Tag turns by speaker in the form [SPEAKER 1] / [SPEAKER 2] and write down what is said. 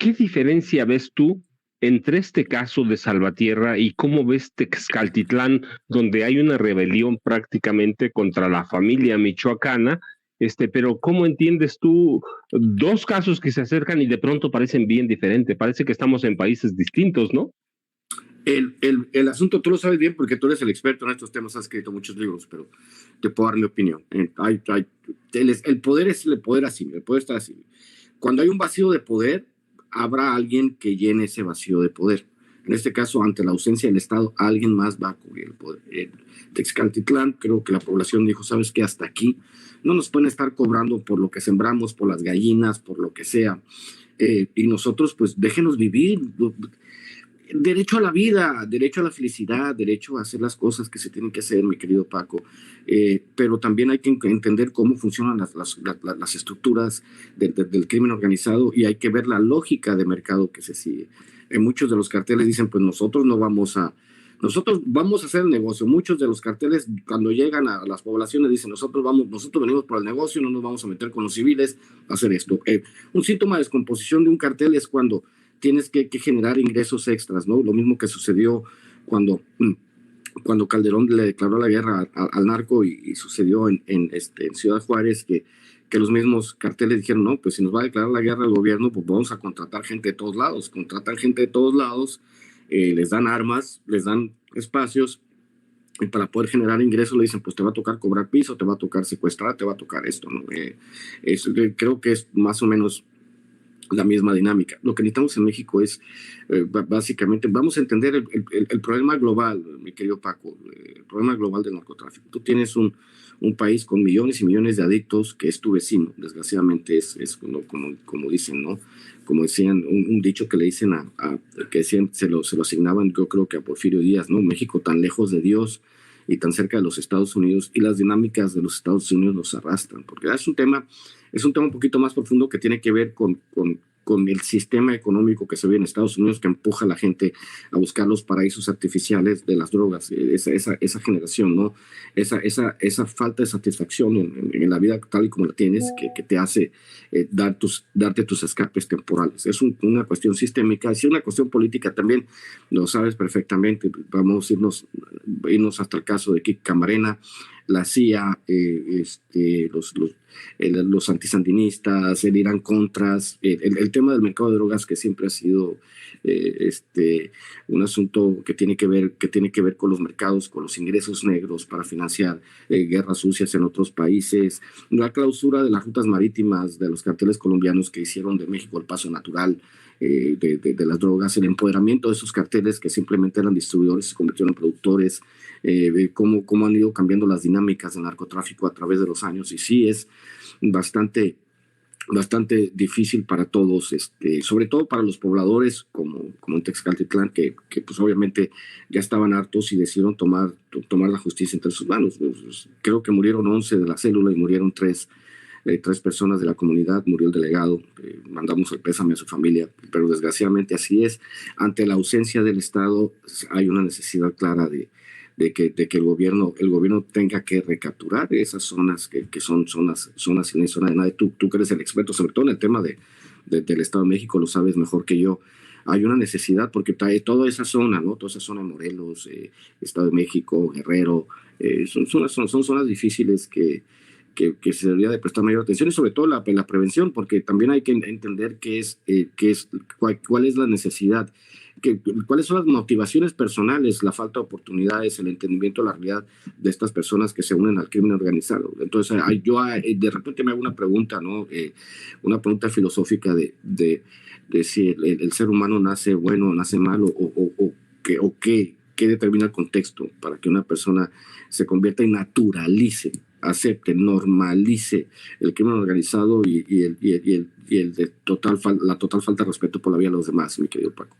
[SPEAKER 1] ¿qué diferencia ves tú entre este caso de Salvatierra y cómo ves Texcaltitlán, donde hay una rebelión prácticamente contra la familia michoacana? Pero ¿cómo entiendes tú dos casos que se acercan y de pronto parecen bien diferentes? Parece que estamos en países distintos, ¿no?
[SPEAKER 2] El asunto tú lo sabes bien porque tú eres el experto en estos temas, has escrito muchos libros, pero te puedo dar mi opinión. El poder es el poder así, el poder está así. Cuando hay un vacío de poder, habrá alguien que llene ese vacío de poder. En este caso, ante la ausencia del Estado, alguien más va a cubrir el poder. En Texcaltitlán, creo que la población dijo, ¿sabes qué? Hasta aquí no nos pueden estar cobrando por lo que sembramos, por las gallinas, por lo que sea. Y nosotros, pues, déjenos vivir. Derecho a la vida, derecho a la felicidad, derecho a hacer las cosas que se tienen que hacer, mi querido Paco. Pero también hay que entender cómo funcionan las estructuras del crimen organizado y hay que ver la lógica de mercado que se sigue. Muchos de los carteles dicen, pues nosotros vamos a hacer el negocio. Muchos de los carteles, cuando llegan a las poblaciones, dicen, nosotros venimos por el negocio, no nos vamos a meter con los civiles a hacer esto. Un síntoma de descomposición de un cartel es cuando tienes que generar ingresos extras, ¿no? Lo mismo que sucedió cuando Calderón le declaró la guerra al narco y sucedió en Ciudad Juárez, que los mismos carteles dijeron, no, pues si nos va a declarar la guerra al gobierno, pues vamos a contratar gente de todos lados. Contratan gente de todos lados, les dan armas, les dan espacios, y para poder generar ingresos le dicen, pues te va a tocar cobrar piso, te va a tocar secuestrar, te va a tocar esto, ¿no? Creo que es más o menos la misma dinámica. Lo que necesitamos en México es, básicamente, vamos a entender el problema global, mi querido Paco, el problema global del narcotráfico. Tú tienes un país con millones y millones de adictos que es tu vecino, desgraciadamente es como dicen, ¿no? Como decían, un dicho que le dicen que decían, se lo asignaban, yo creo que a Porfirio Díaz, ¿no? México tan lejos de Dios y tan cerca de los Estados Unidos, y las dinámicas de los Estados Unidos nos arrastran, porque es un tema un poquito más profundo que tiene que ver con el sistema económico que se ve en Estados Unidos, que empuja a la gente a buscar los paraísos artificiales de las drogas, esa generación, ¿no? Esa falta de satisfacción en la vida tal y como la tienes, que te hace darte tus escapes temporales. Es una cuestión sistémica, es una cuestión política también, lo sabes perfectamente. Vamos a irnos hasta el caso de Kik Camarena, la CIA, los antisandinistas, el Irán Contras, el tema del mercado de drogas, que siempre ha sido un asunto que tiene que ver con los mercados, con los ingresos negros para financiar guerras sucias en otros países, la clausura de las rutas marítimas de los carteles colombianos que hicieron de México el paso natural de las drogas, el empoderamiento de esos carteles que simplemente eran distribuidores y se convirtieron en productores, cómo han ido cambiando las dinámicas del narcotráfico a través de los años. Y sí, es bastante difícil para todos, sobre todo para los pobladores como en Texcaltitlán, que pues obviamente ya estaban hartos y decidieron tomar la justicia entre sus manos. Pues, creo que murieron 11 de la célula y murieron 3 personas de la comunidad, murió el delegado, mandamos el pésame a su familia, pero desgraciadamente así es. Ante la ausencia del Estado hay una necesidad clara de que el gobierno tenga que recapturar esas zonas que son zonas sin zona de nadie. Tú que eres el experto, sobre todo en el tema del Estado de México, lo sabes mejor que yo. Hay una necesidad porque trae toda esa zona, ¿no? Toda esa zona de Morelos, Estado de México, Guerrero, son zonas difíciles que se debería de prestar mayor atención, y sobre todo la prevención, porque también hay que entender cuál es la necesidad, cuáles son las motivaciones personales, la falta de oportunidades, el entendimiento de la realidad de estas personas que se unen al crimen organizado. Entonces, yo de repente me hago una pregunta, ¿no? Una pregunta filosófica de si el ser humano nace bueno o nace malo, o qué determina el contexto para que una persona se convierta y naturalice, acepte, normalice el crimen organizado y la total falta de respeto por la vida de los demás, mi querido Paco.